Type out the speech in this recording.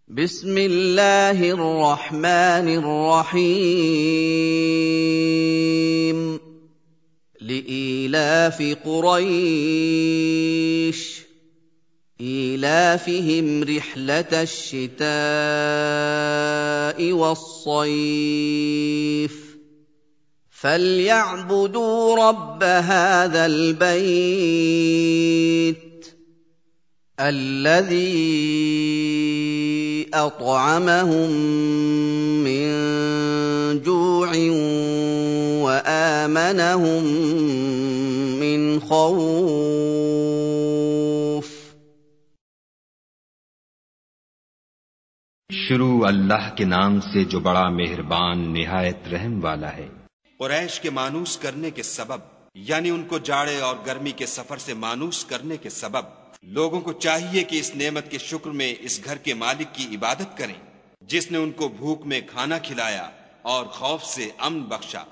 बिस्मिल्लाहिर रहमानिर रहीम। लिईलाफि कुरैश ईलाफिहिम रिह्लतश शिताइ वस्सैफ फल्यअ्बुदू रब्ब हाज़ल बैत अल्लज़ी अत्अमहुम मिन जूअइन व आमनहुम मिन खौफ। शुरू अल्लाह के नाम से जो बड़ा मेहरबान निहायत रहम वाला है। कुरैश के मानूस करने के सबब, यानी उनको जाड़े और गर्मी के सफर से मानूस करने के सबब, लोगों को चाहिए कि इस नेमत के शुक्र में इस घर के मालिक की इबादत करें जिसने उनको भूख में खाना खिलाया और खौफ से अमन बख्शा।